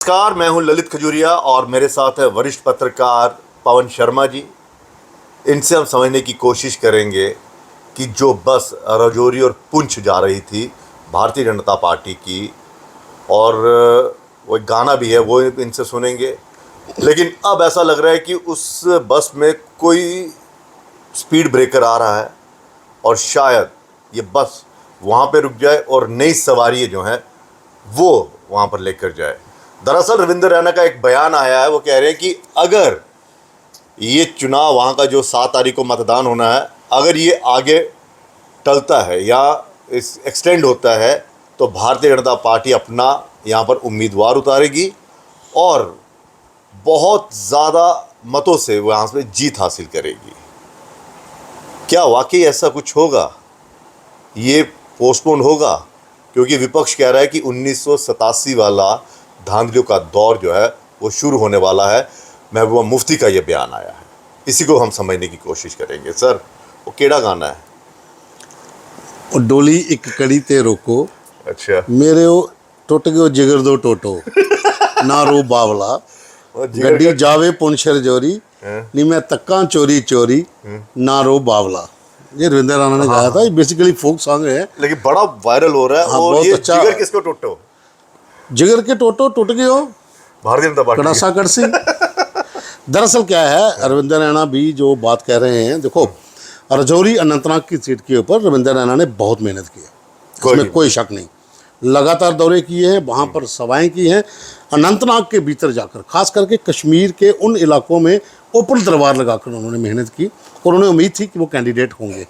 नमस्कार, मैं हूं ललित खजूरिया और मेरे साथ है वरिष्ठ पत्रकार पवन शर्मा जी। इनसे हम समझने की कोशिश करेंगे कि जो बस राजौरी और पुंछ जा रही थी भारतीय जनता पार्टी की, और वो एक गाना भी है वो इनसे सुनेंगे, लेकिन अब ऐसा लग रहा है कि उस बस में कोई स्पीड ब्रेकर आ रहा है और शायद ये बस वहाँ पे रुक जाए और नई सवारी जो हैं वो वहाँ पर लेकर जाए। दरअसल रविंद्र रैना का एक बयान आया है, वो कह रहे हैं कि अगर ये चुनाव वहाँ का जो 7 तारीख को मतदान होना है, अगर ये आगे टलता है या इस एक्सटेंड होता है तो भारतीय जनता पार्टी अपना यहाँ पर उम्मीदवार उतारेगी और बहुत ज़्यादा मतों से वो यहाँ से जीत हासिल करेगी। क्या वाकई ऐसा कुछ होगा? ये पोस्टपोन होगा क्योंकि विपक्ष कह रहा है कि 1987 वाला धांधलियों का दौर जो है वो शुरू होने वाला है। महबूबा मुफ्ती का ये बयान आया है, इसी को हम समझने की कोशिश करेंगे। सर, वो केड़ा गाना है? ओ डोली एक कड़ी ते रोको, अच्छा, मेरे ओ टुट गयो जिगर दो टोटो ना रो बावला, गड्डी जावे पुंछर जोरी नी मैं तक्का चोरी चोरी ना रो बावला। ये रविंद्र राणा ने गाया था। ये बेसिकली फोक सॉन्ग है, लेकिन बड़ा वायरल हो रहा है। हाँ, और बहुत ये अच्छा। जिगर किसको टूटो? जिगर के टोटो टूट गयो भारतीय जनता पार्टी कड़ासा कड़सी। दरअसल क्या है, रविंद्र रैना भी जो बात कह रहे हैं, देखो राजौरी अनंतनाग की सीट के ऊपर रविंद्र रैना ने बहुत मेहनत की है, इसमें कोई शक नहीं। लगातार दौरे किए हैं, वहाँ पर सभाएं की हैं। अनंतनाग के भीतर जाकर, खास करके कश्मीर के उन इलाकों में ओपन दरबार लगाकर उन्होंने मेहनत की और उन्हें उम्मीद थी कि वो कैंडिडेट होंगे।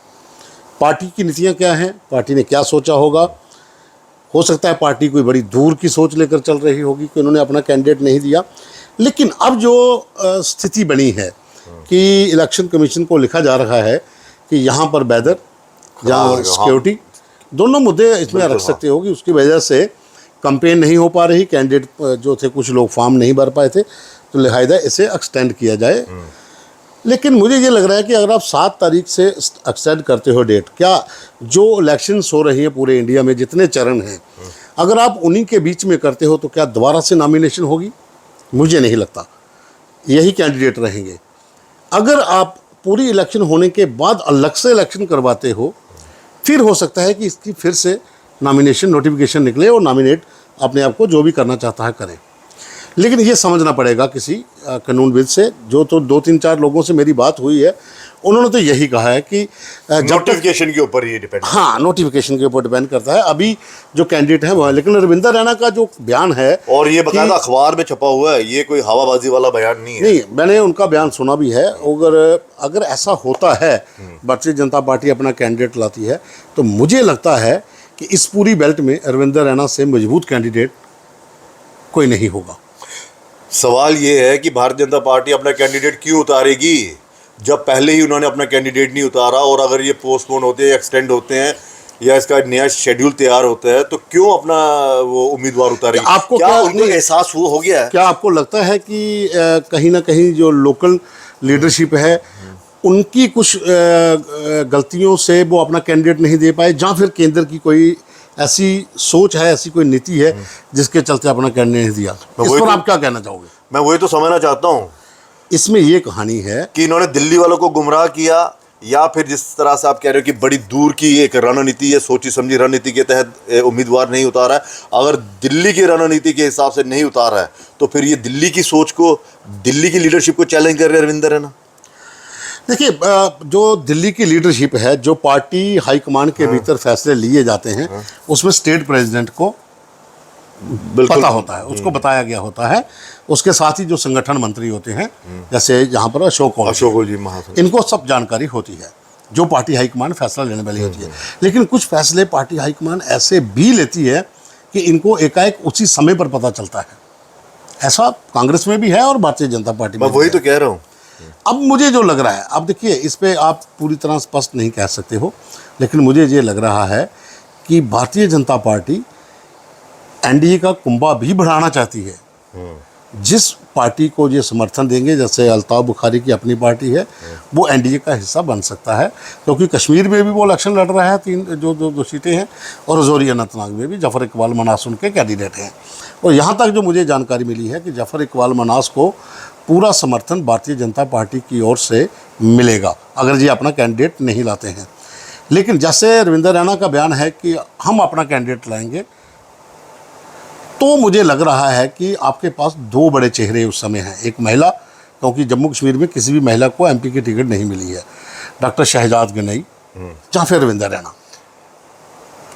पार्टी की नीतियाँ क्या हैं, पार्टी ने क्या सोचा होगा, हो सकता है पार्टी कोई बड़ी दूर की सोच लेकर चल रही होगी कि उन्होंने अपना कैंडिडेट नहीं दिया। लेकिन अब जो स्थिति बनी है कि इलेक्शन कमीशन को लिखा जा रहा है कि यहाँ पर वेदर, जहाँ सिक्योरिटी, दोनों मुद्दे इसमें रख सकते हो कि उसकी वजह से कंपेन नहीं हो पा रही, कैंडिडेट जो थे कुछ लोग फॉर्म नहीं भर पाए थे, तो लिहाजा इसे एक्सटेंड किया जाए। लेकिन मुझे ये लग रहा है कि अगर आप 7 तारीख से एक्सटेंड करते हो डेट, क्या जो इलेक्शंस हो रही हैं पूरे इंडिया में जितने चरण हैं, अगर आप उन्हीं के बीच में करते हो तो क्या दोबारा से नॉमिनेशन होगी? मुझे नहीं लगता। यही कैंडिडेट रहेंगे। अगर आप पूरी इलेक्शन होने के बाद अलग से इलेक्शन करवाते हो, फिर हो सकता है कि इसकी फिर से नॉमिनेशन नोटिफिकेशन निकले और नॉमिनेट अपने आप को जो भी करना चाहता है करें। लेकिन ये समझना पड़ेगा किसी कानूनविद से, जो तो 2-3-4 लोगों से मेरी बात हुई है, उन्होंने तो यही कहा है कि नोटिफिकेशन के ऊपर ये डिपेंड। हाँ, नोटिफिकेशन के ऊपर डिपेंड करता है अभी जो कैंडिडेट है वो है। लेकिन रविंद्र रैना का जो बयान है, और ये बकायदा अखबार में छपा हुआ है, ये कोई हवाबाजी वाला बयान नहीं है। नहीं, मैंने उनका बयान सुना भी है। अगर ऐसा होता है, भारतीय जनता पार्टी अपना कैंडिडेट लाती है, तो मुझे लगता है कि इस पूरी बेल्ट में रविंद्र रैना से मजबूत कैंडिडेट कोई नहीं होगा। सवाल ये है कि भारतीय जनता पार्टी अपना कैंडिडेट क्यों उतारेगी जब पहले ही उन्होंने अपना कैंडिडेट नहीं उतारा? और अगर ये पोस्टपोन होते हैं, एक्सटेंड होते हैं या इसका नया शेड्यूल तैयार होता है, तो क्यों अपना वो उम्मीदवार उतारेगी? आपको क्या उनको एहसास हो गया है? क्या आपको लगता है कि कहीं ना कहीं जो लोकल लीडरशिप है उनकी कुछ गलतियों से वो अपना कैंडिडेट नहीं दे पाए, या फिर केंद्र की कोई ऐसी सोच है, ऐसी कोई नीति है जिसके चलते अपना कैंडिडेट नहीं दिया? इस पर आप क्या कहना चाहोगे? मैं वही तो समझना चाहता हूँ। इसमें ये कहानी है कि इन्होंने दिल्ली वालों को गुमराह किया, या फिर जिस तरह से आप कह रहे हो कि बड़ी दूर की एक रणनीति है, सोची समझी रणनीति के तहत उम्मीदवार नहीं उतारा है। अगर दिल्ली की रणनीति के हिसाब से नहीं उतारा है तो फिर ये दिल्ली की सोच को, दिल्ली की लीडरशिप को चैलेंज कर रहे हैं रविंद्र रैना। देखिए, जो दिल्ली की लीडरशिप है, जो पार्टी हाईकमांड के भीतर फैसले लिए जाते हैं, उसमें स्टेट प्रेसिडेंट को पता होता है, उसको बताया गया होता है। उसके साथ ही जो संगठन मंत्री होते हैं, जैसे यहाँ पर अशोक जी महासचिव, इनको सब जानकारी होती है जो पार्टी हाईकमांड फैसला लेने वाली होती है। लेकिन कुछ फैसले पार्टी हाईकमांड ऐसे भी लेती है कि इनको एकाएक उसी समय पर पता चलता है। ऐसा कांग्रेस में भी है और भारतीय जनता पार्टी में। मैं वही तो कह रहा हूँ। अब मुझे जो लग रहा है, अब देखिए, इस पे आप पूरी तरह स्पष्ट नहीं कह सकते हो, लेकिन मुझे ये लग रहा है कि भारतीय जनता पार्टी एनडीए का कुंभा भी बढ़ाना चाहती है। जिस पार्टी को ये समर्थन देंगे, जैसे अल्ताफ बुखारी की अपनी पार्टी है, वो एनडीए का हिस्सा बन सकता है, क्योंकि कश्मीर में भी वो इलेक्शन लड़ रहा है, 3 जो सीटें हैं, और राजौरी अनंतनाग में भी जफर इकबाल मनास उनके कैंडिडेट हैं। और यहाँ तक जो मुझे जानकारी मिली है कि जफ़र इकबाल मनास को पूरा समर्थन भारतीय जनता पार्टी की ओर से मिलेगा अगर ये अपना कैंडिडेट नहीं लाते हैं। लेकिन जैसे रविंदर रैना का बयान है कि हम अपना कैंडिडेट लाएंगे, तो मुझे लग रहा है कि आपके पास दो बड़े चेहरे उस समय हैं। एक महिला, क्योंकि जम्मू कश्मीर में किसी भी महिला को एमपी की टिकट नहीं मिली है, डॉक्टर शहजाद गनई या फिर रविंदर रैना,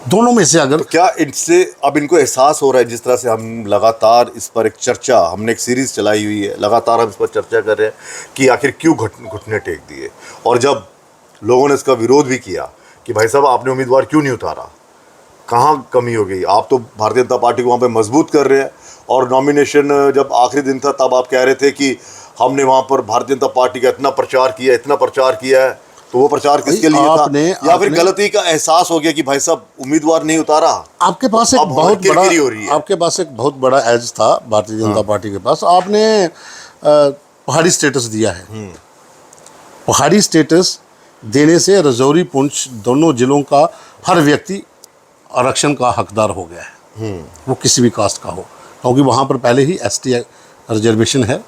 दोनों में से अगर तो क्या इनसे अब इनको एहसास हो रहा है, जिस तरह से हम लगातार इस पर एक चर्चा, हमने एक सीरीज चलाई हुई है, लगातार हम इस पर चर्चा कर रहे हैं कि आखिर क्यों घुटने टेक दिए, और जब लोगों ने इसका विरोध भी किया कि भाई साहब आपने उम्मीदवार क्यों नहीं उतारा, कहाँ कमी हो गई, आप तो भारतीय जनता पार्टी को वहाँ पे मजबूत कर रहे हैं, और नॉमिनेशन जब आखिरी दिन था तब आप कह रहे थे कि हमने वहाँ पर भारतीय जनता पार्टी का इतना प्रचार किया है, तो वो प्रचार किसके लिए था, या फिर गलती का एहसास हो गया कि भाई साहब उम्मीदवार नहीं उतारा। आपके पास एक बहुत बड़ा एज था भारतीय जनता पार्टी के पास, आपने पहाड़ी स्टेटस दिया है। पहाड़ी स्टेटस देने से राजौरी पुंछ दोनों जिलों का हर व्यक्ति आरक्षण का हकदार हो गया है, वो किसी भी कास्ट का हो, क्योंकि वहाँ पर पहले ही एसटी रिजर्वेशन है,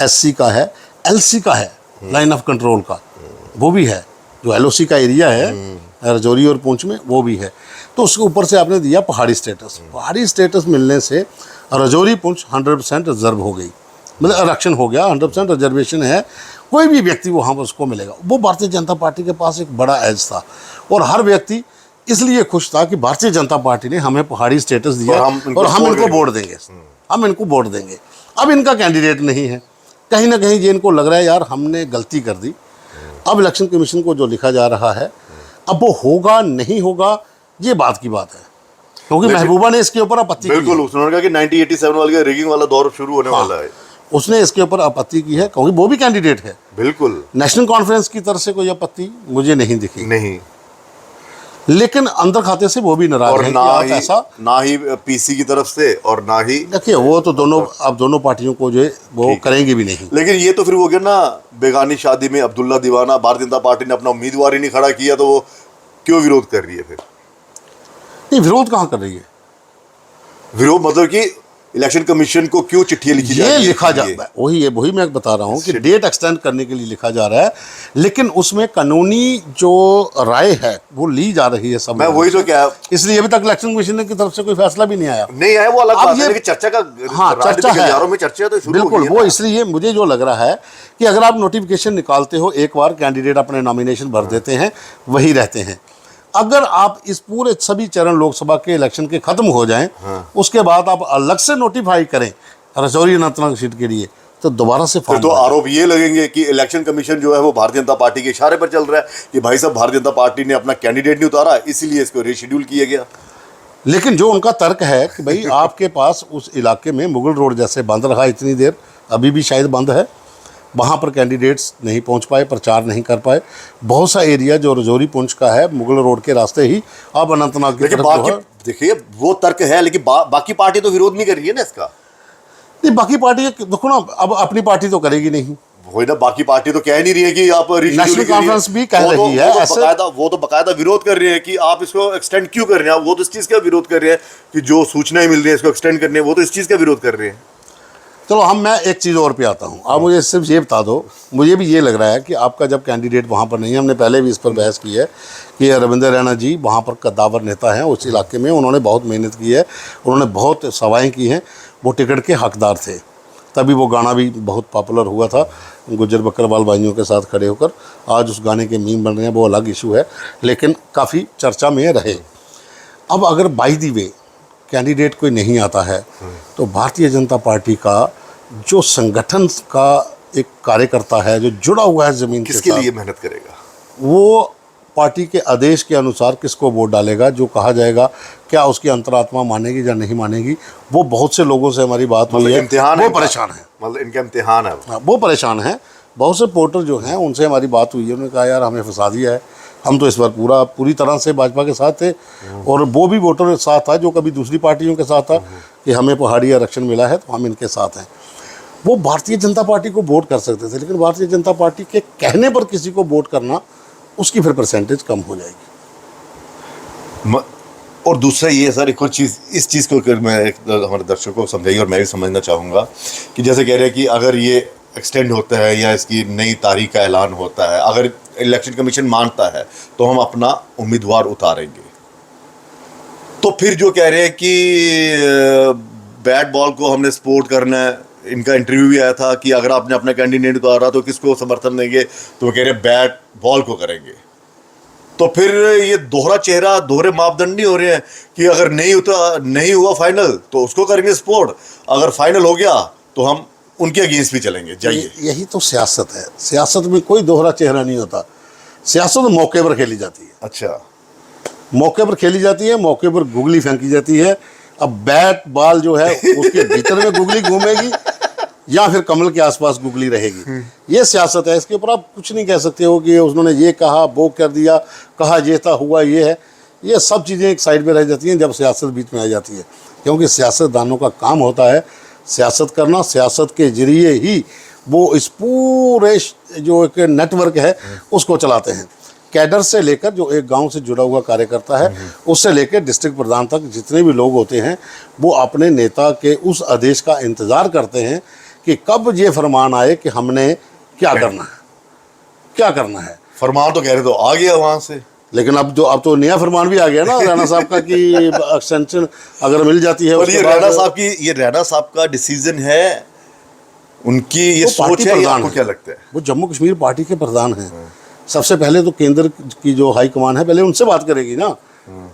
एससी का है, एलसी का है, लाइन ऑफ कंट्रोल का वो भी है, जो एलओसी का एरिया है राजौरी और पुंछ में वो भी है। तो उसके ऊपर से आपने दिया पहाड़ी स्टेटस। पहाड़ी स्टेटस मिलने से राजौरी पुंछ 100% रिजर्व हो गई, मतलब आरक्षण हो गया, 100% रिजर्वेशन है, कोई भी व्यक्ति वहाँ पर उसको मिलेगा। वो भारतीय जनता पार्टी के पास एक बड़ा एज था, और हर व्यक्ति इसलिए खुश था कि भारतीय जनता पार्टी ने हमें पहाड़ी स्टेटस दिया और हम इनको वोट देंगे, हम इनको वोट देंगे। अब इनका कैंडिडेट नहीं है, कहीं ना कहीं ये इनको लग रहा है यार हमने गलती कर दी। अब इलेक्शन कमीशन को जो लिखा जा रहा है, अब वो होगा नहीं होगा ये बात की बात है, क्योंकि महबूबा ने इसके ऊपर आपत्ति की। बिल्कुल, उसने कहा कि 1987 वाला रिगिंग वाला दौर शुरू होने वाला है, उसने इसके ऊपर आपत्ति की है, क्योंकि वो भी कैंडिडेट है। बिल्कुल, नेशनल कॉन्फ्रेंस की तरफ से कोई आपत्ति मुझे नहीं दिखी, नहीं, लेकिन अंदर खाते से वो भी नाराज है कि ऐसा ना ही पीसी की तरफ से और ना ही, देखिए वो तो दोनों, अब दोनों पार्टियों को जो है वो करेंगे भी नहीं। लेकिन ये तो फिर वो गया ना, बेगानी शादी में अब्दुल्ला दीवाना, भारतीय जनता पार्टी ने अपना उम्मीदवार ही नहीं खड़ा किया, तो वो क्यों विरोध कर रही है फिर? नहीं, विरोध कहाँ कर रही है? विरोध मतलब कि इलेक्शन कमीशन को क्यों चिट्ठियां लिखी जा रही है? ये लिखा जा, वही मैं बता रहा हूँ कि डेट एक्सटेंड करने के लिए लिखा जा रहा है, लेकिन उसमें कानूनी जो राय है वो ली जा रही है सब। मैं वही तो क्या, इसलिए अभी तक इलेक्शन कमीशन की तरफ से कोई फैसला भी नहीं आया, वो अलग बात है, लेकिन चर्चा का, हाँ चर्चा है, में चर्चा तो शुरू बिल्कुल। वो इसलिए मुझे जो लग रहा है कि अगर आप नोटिफिकेशन निकालते हो, एक बार कैंडिडेट अपने नॉमिनेशन भर देते हैं, वही रहते हैं। अगर आप इस पूरे सभी चरण लोकसभा के इलेक्शन के खत्म हो जाएं, उसके बाद आप अलग से नोटिफाई करें राजौरी अनंतनाग सीट के लिए, तो दोबारा से फिर तो आरोप ये लगेंगे कि इलेक्शन कमीशन जो है वो भारतीय जनता पार्टी के इशारे पर चल रहा है कि भाई साहब भारतीय जनता पार्टी ने अपना कैंडिडेट नहीं उतारा, इसीलिए इसको रीशेड्यूल किया गया। लेकिन जो उनका तर्क है कि भाई आपके पास उस इलाके में मुगल रोड जैसे बंद रहा इतनी देर, अभी भी शायद बंद है, वहाँ पर कैंडिडेट्स नहीं पहुँच पाए, प्रचार नहीं कर पाए। बहुत सा एरिया जो राजौरी पुंछ का है मुगल रोड के रास्ते ही अब अनंतनाग की तरफ। देखिए वो तर्क है, लेकिन बाकी पार्टी तो विरोध नहीं कर रही है ना इसका। नहीं, बाकी पार्टी देखो ना, अब अपनी पार्टी तो करेगी नहीं, वही ना, बाकी पार्टी तो कह नहीं रही है कि आप नेशनल कॉन्फ्रेंस भी कह रही है, वो तो बकायदा विरोध कर रही है कि आप इसको एक्सटेंड क्यों कर रहे हैं। वो तो इस चीज़ का विरोध कर रहे हैं कि जो सूचनाएं मिल रही है इसको एक्सटेंड करने, वो तो इस चीज़ का विरोध कर रहे हैं। चलो मैं एक चीज़ और पे आता हूँ, आप मुझे सिर्फ ये बता दो, मुझे भी ये लग रहा है कि आपका जब कैंडिडेट वहाँ पर नहीं है, हमने पहले भी इस पर बहस की है कि रविंदर रैना जी वहाँ पर कद्दावर नेता हैं उस इलाके में, उन्होंने बहुत मेहनत की है, उन्होंने बहुत सवाएँ की हैं, वो टिकट के हकदार थे, तभी वो गाना भी बहुत पॉपुलर हुआ था गुज्जर बकरवाल भाइयों के साथ खड़े होकर। आज उस गाने के मीम बन रहे हैं, वो अलग इशू है, लेकिन काफ़ी चर्चा में रहे। अब अगर बाई दी वे कैंडिडेट कोई नहीं आता है, तो भारतीय जनता पार्टी का जो संगठन का एक कार्यकर्ता है जो जुड़ा हुआ है ज़मीन के साथ, किसके लिए मेहनत करेगा? वो पार्टी के आदेश के अनुसार किसको वोट डालेगा, जो कहा जाएगा, क्या उसकी अंतरात्मा मानेगी या नहीं मानेगी। वो बहुत से लोगों से हमारी बात हुई है, वो परेशान है, मतलब इनका इम्तिहान है, वो परेशान है। बहुत से वोटर जो हैं उनसे हमारी बात हुई है, उन्होंने कहा यार हमें फंसा दिया है, हम तो इस बार पूरी तरह से भाजपा के साथ थे, और वो भी वोटर साथ था जो कभी दूसरी पार्टियों के साथ था कि हमें पहाड़ी आरक्षण मिला है तो हम इनके साथ हैं। वो भारतीय जनता पार्टी को वोट कर सकते थे, लेकिन भारतीय जनता पार्टी के कहने पर किसी को वोट करना, उसकी फिर परसेंटेज कम हो जाएगी। और दूसरा ये है सर, एक और चीज़, इस चीज़ को अगर मैं हमारे दर्शकों को समझाइए और मैं भी समझना चाहूँगा कि जैसे कह रहे हैं कि अगर ये एक्सटेंड होता है या इसकी नई तारीख का ऐलान होता है, अगर इलेक्शन कमीशन मानता है तो हम अपना उम्मीदवार उतारेंगे। तो फिर जो कह रहे हैं कि बैट बॉल को हमने सपोर्ट करना है, इनका इंटरव्यू भी आया था कि अगर आपने अपना कैंडिडेट उतारा तो किसको समर्थन देंगे, तो वो कह रहे हैं बैट बॉल को करेंगे। तो फिर ये दोहरा चेहरा, दोहरे मापदंड नहीं हो रहे हैं कि अगर नहीं हुआ फाइनल तो उसको करेंगे सपोर्ट, अगर फाइनल हो गया तो हम उनके अगेंस्ट भी चलेंगे। जाइए, यही तो सियासत है। सियासत में कोई दोहरा चेहरा नहीं होता। सियासत मौके पर खेली जाती है। अच्छा, मौके पर खेली जाती है, मौके पर गुगली फेंकी जाती है। अब बैट बॉल जो है उसके भीतर में गुगली घूमेगी या फिर कमल के आसपास गुगली रहेगी। ये सियासत है। इसके ऊपर आप कुछ नहीं कह सकते हो कि उन्होंने ये कहा, वो कर दिया, कहा ये था, हुआ ये है। ये सब चीज़ें एक साइड में रह जाती हैं जब सियासत बीच में आ जाती है, क्योंकि सियासतदानों का काम होता है सियासत करना। सियासत के जरिए ही वो इस पूरे जो एक नेटवर्क है उसको चलाते हैं। कैडर से लेकर, जो एक गांव से जुड़ा हुआ कार्यकर्ता है, उससे लेकर डिस्ट्रिक्ट प्रधान तक जितने भी लोग होते हैं वो अपने नेता के उस आदेश का इंतज़ार करते हैं कि कब ये फरमान आए कि हमने क्या करना है, क्या करना है। फरमान तो कह रहे तो आ गया वहां से, लेकिन अब तो नया फरमान भी आ गया ना रैना साहब का कि एक्सटेंशन अगर मिल जाती है। और ये रैना साहब का डिसीजन है, उनकी ये सोच है, आपको क्या लगता है? वो जम्मू कश्मीर पार्टी के प्रधान हैं। सबसे पहले तो केंद्र की जो हाई कमान है पहले उनसे बात करेगी ना,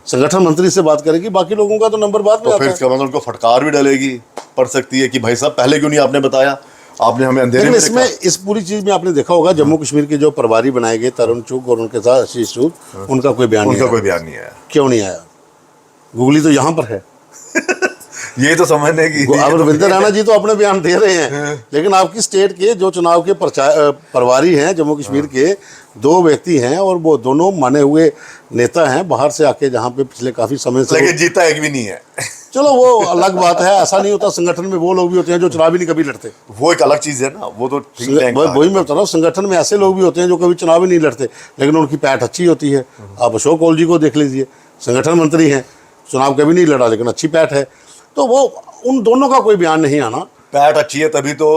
संगठन मंत्री से बात करेगी, बाकी लोगों का तो नंबर बाद में तो फिर इसका मतलब उनको फटकार भी डलेगी, पड़ सकती है कि भाई साहब पहले क्यों नहीं आपने बताया, आपने हमें अंधेरे में इसमें इस पूरी चीज में आपने देखा होगा जम्मू कश्मीर के जो प्रभारी बनाए गए तरुण चुग और उनके साथ आशीष चुग, उनका कोई बयान नहीं आया। क्यों नहीं आया? गुगली तो यहाँ पर है। ये तो समझने की, अब रविंद्र रैना जी तो अपने बयान दे रहे हैं, लेकिन आपकी स्टेट के जो चुनाव के प्रभारी हैं जम्मू कश्मीर के, दो व्यक्ति हैं और वो दोनों माने हुए नेता हैं बाहर से आके, जहाँ पे पिछले काफी समय से, लेकिन जीता एक भी नहीं है। चलो वो अलग बात है। ऐसा नहीं होता, संगठन में वो लोग भी होते हैं जो चुनाव ही नहीं कभी लड़ते, वो एक अलग चीज है ना, वो तो वही मैं बता रहा हूँ। संगठन में ऐसे लोग भी होते हैं जो कभी चुनाव ही नहीं लड़ते, लेकिन उनकी पैठ अच्छी होती है। आप अशोक कौल जी को देख लीजिए, संगठन मंत्री हैं, चुनाव कभी नहीं लड़ा, लेकिन अच्छी पैठ है। तो वो उन दोनों का कोई बयान नहीं आना। पैठ अच्छी है तभी तो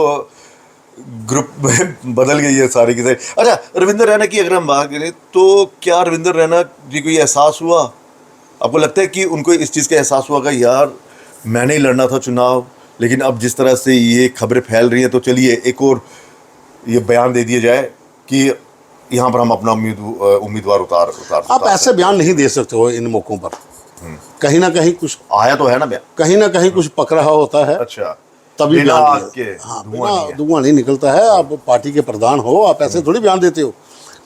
ग्रुप में बदल गई है सारी की सारी। अच्छा, रविंद्र रैना की अगर हम बात करें तो क्या रविंद्र रैना जी को ये एहसास हुआ, आपको लगता है कि उनको इस चीज़ का एहसास हुआ कि यार मैंने ही लड़ना था चुनाव, लेकिन अब जिस तरह से ये खबरें फैल रही हैं तो चलिए एक और ये बयान दे दिया जाए कि यहाँ पर हम अपना उम्मीदवार उतार आप ऐसे बयान नहीं दे सकते हो इन मौक़ों पर। कहीं ना कहीं कुछ आया तो है ना बयान, कहीं ना कहीं कुछ पक रहा होता है। अच्छा, तभी बिना धुआं नहीं निकलता है। आप पार्टी के प्रधान हो, आप ऐसे थोड़ी बयान देते हो,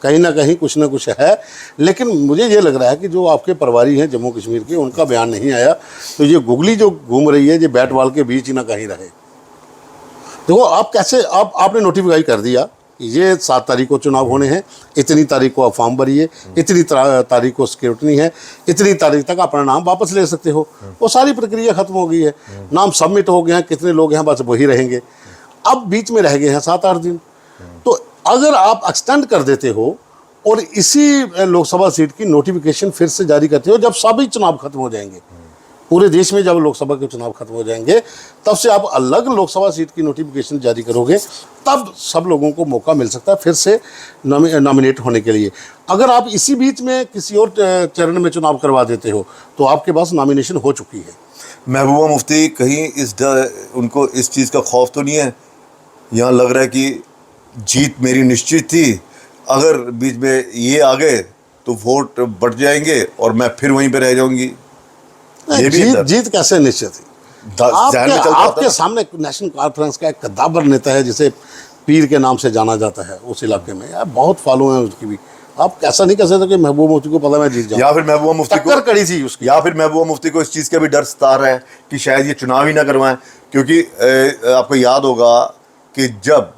कहीं ना कहीं कुछ ना कुछ है। लेकिन मुझे ये लग रहा है कि जो आपके प्रभारी हैं जम्मू कश्मीर के, उनका बयान नहीं आया, तो ये गुगली जो घूम रही है, ये बैट बॉल के बीच ही ना कहीं रहे। देखो आप कैसे, आपने नोटिफाई कर दिया ये 7 तारीख को चुनाव होने हैं, इतनी तारीख को आप फॉर्म भरिए, इतनी तारीख को स्क्रूटनी है, इतनी तारीख तक अपना नाम वापस ले सकते हो। वो सारी प्रक्रिया खत्म हो गई है, नाम सबमिट हो गए हैं, कितने लोग हैं बस वही रहेंगे। अब बीच में रह गए हैं 7-8 दिन। तो अगर आप एक्सटेंड कर देते हो और इसी लोकसभा सीट की नोटिफिकेशन फिर से जारी करते हो जब सभी चुनाव खत्म हो जाएंगे, पूरे देश में जब लोकसभा के चुनाव खत्म हो जाएंगे, तब से आप अलग लोकसभा सीट की नोटिफिकेशन जारी करोगे, तब सब लोगों को मौका मिल सकता है फिर से नॉमिनेट होने के लिए। अगर आप इसी बीच में किसी और चरण में चुनाव करवा देते हो तो आपके पास नॉमिनेशन हो चुकी है। महबूबा मुफ्ती कहीं उनको इस चीज़ का खौफ तो नहीं है? यहाँ लग रहा है कि जीत मेरी निश्चित थी, अगर बीच में ये आ गए तो वोट बढ़ जाएंगे और मैं फिर वहीं पे रह जाऊंगी। जीत कैसे निश्चित थी? आपके सामने नेशनल कॉन्फ्रेंस का एक कद्दावर नेता है जिसे पीर के नाम से जाना जाता है उस इलाके में, यार बहुत फॉलो है उसकी भी। आप ऐसा नहीं कह सकते कि महबूबा मुफ्ती को पता मैं जीत जाऊं, या फिर महबूबा मुफ्ती को कड़ी थी उसकी, या फिर महबूबा मुफ्ती को इस चीज़ का भी डर सता रहा है कि शायद ये चुनाव ही ना करवाएं। क्योंकि आपको याद होगा कि जब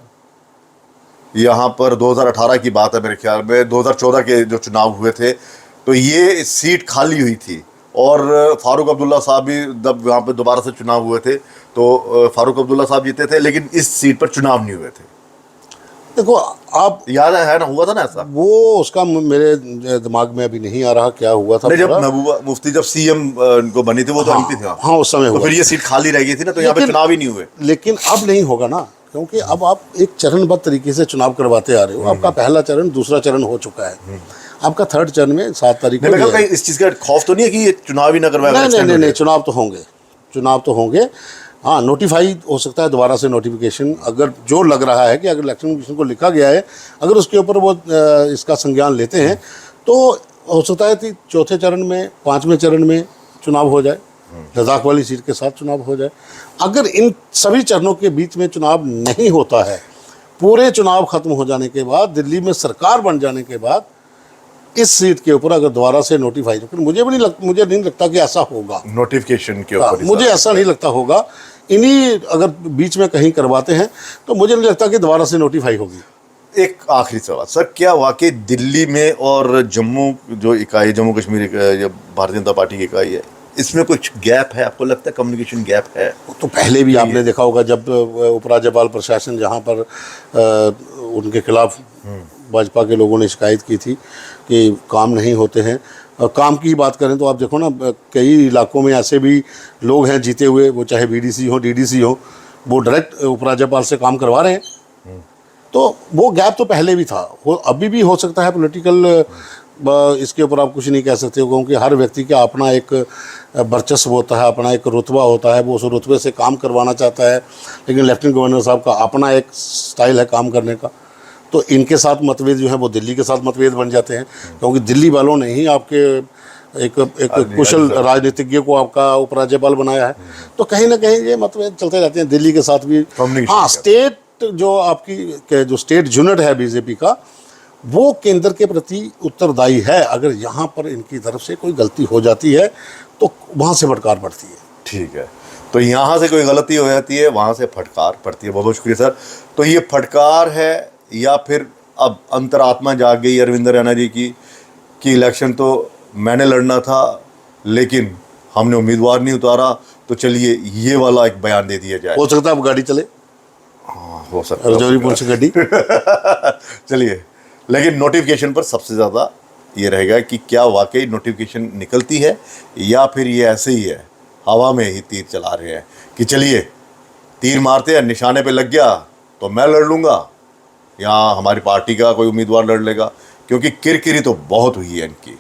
यहाँ पर 2018 की बात है, मेरे ख्याल में 2014 के जो चुनाव हुए थे, तो ये सीट खाली हुई थी और फारूक अब्दुल्ला साहब भी जब यहाँ पे दोबारा से चुनाव हुए थे तो फारूक अब्दुल्ला साहब जीते थे, लेकिन इस सीट पर चुनाव नहीं हुए थे। देखो आप, याद है ना, हुआ था ना ऐसा? वो उसका मेरे दिमाग में अभी नहीं आ रहा क्या हुआ था नहीं, जब पूरा। महबूबा मुफ्ती जब सीएम को बनी थी, वो तो एमपी था। हाँ उस समय तो हुआ। फिर ये सीट खाली रह गई थी ना, तो यहाँ पे लेकिन- चुनाव ही नहीं हुए। लेकिन अब नहीं होगा ना, क्योंकि अब आप एक चरणबद्ध तरीके से चुनाव करवाते आ रहे हो। आपका पहला चरण, दूसरा चरण हो चुका है, आपका थर्ड चरण में 7 तारीख नहीं, को मैं दिया कहीं इस चीज का खौफ तो नहीं है कि ये चुनाव ही ना करवाया? नहीं अगर नहीं extend नहीं हो नहीं, जाए। चुनाव तो होंगे, चुनाव तो होंगे। हाँ, नोटिफाई हो सकता है दोबारा से नोटिफिकेशन, अगर जो लग रहा है कि अगर इलेक्शन कमीशन को लिखा गया है, अगर उसके ऊपर वो इसका संज्ञान लेते हैं, तो हो सकता है कि चौथे चरण में, 5वें चरण में चुनाव हो जाए, लद्दाख वाली सीट के साथ चुनाव हो जाए। अगर इन सभी चरणों के बीच में चुनाव नहीं होता है, पूरे चुनाव खत्म हो जाने के बाद, दिल्ली में सरकार बन जाने के बाद, इस सीट के ऊपर अगर दोबारा से नोटिफाई, लेकिन मुझे नहीं लगता कि ऐसा होगा। नोटिफिकेशन के हाँ, ऊपर मुझे ऐसा नहीं लगता होगा। इन्हीं अगर बीच में कहीं करवाते हैं तो मुझे नहीं लगता कि दोबारा से नोटिफाई होगी। एक आखिरी सवाल सर, क्या वाकई दिल्ली में और जम्मू जो इकाई, जम्मू कश्मीर जो भारतीय जनता पार्टी की इकाई है, इसमें कुछ गैप है? आपको लगता है कम्युनिकेशन गैप है? तो पहले भी आपने देखा होगा, जब उपराज्यपाल प्रशासन जहाँ पर उनके खिलाफ भाजपा के लोगों ने शिकायत की थी कि काम नहीं होते हैं। काम की बात करें तो आप देखो ना, कई इलाकों में ऐसे भी लोग हैं जीते हुए, वो चाहे बीडीसी हो, डीडीसी हो, वो डायरेक्ट उपराज्यपाल से काम करवा रहे हैं। तो वो गैप तो पहले भी था, वो अभी भी हो सकता है। पॉलिटिकल इसके ऊपर आप कुछ नहीं कह सकते हो, क्योंकि हर व्यक्ति का अपना एक वर्चस्व होता है, अपना एक रुतबा होता है, वो उस रुतबे से काम करवाना चाहता है। लेकिन लेफ्टिनेंट गवर्नर साहब का अपना एक स्टाइल है काम करने का। तो इनके साथ मतभेद जो है वो दिल्ली के साथ मतभेद बन जाते हैं, क्योंकि दिल्ली वालों ने ही आपके एक कुशल राजनीतिज्ञ को आपका उपराज्यपाल बनाया है। तो कहीं ना कहीं ये मतभेद चलते रहते हैं दिल्ली के साथ भी। हाँ, स्टेट जो आपकी जो स्टेट यूनिट है बीजेपी का, वो केंद्र के प्रति उत्तरदायी है। अगर यहाँ पर इनकी तरफ से कोई गलती हो जाती है तो वहाँ से फटकार पड़ती है। ठीक है, तो यहाँ से कोई गलती हो जाती है, वहाँ से फटकार पड़ती है। बहुत बहुत शुक्रिया सर। तो ये फटकार है या फिर अब अंतरात्मा जाग गई अरविंद रैना जी की कि इलेक्शन तो मैंने लड़ना था लेकिन हमने उम्मीदवार नहीं उतारा, तो चलिए ये वाला एक बयान दे दिया जाए। हो सकता है अब गाड़ी चले, हाँ, हो सकता है रजौरी पुलिस गाड़ी। चलिए, लेकिन नोटिफिकेशन पर सबसे ज़्यादा ये रहेगा कि क्या वाकई नोटिफिकेशन निकलती है या फिर ये ऐसे ही है, हवा में ही तीर चला रहे हैं कि चलिए तीर मारते हैं, निशाने पे लग गया तो मैं लड़ लूँगा या हमारी पार्टी का कोई उम्मीदवार लड़ लेगा, क्योंकि किरकिरी तो बहुत हुई है इनकी।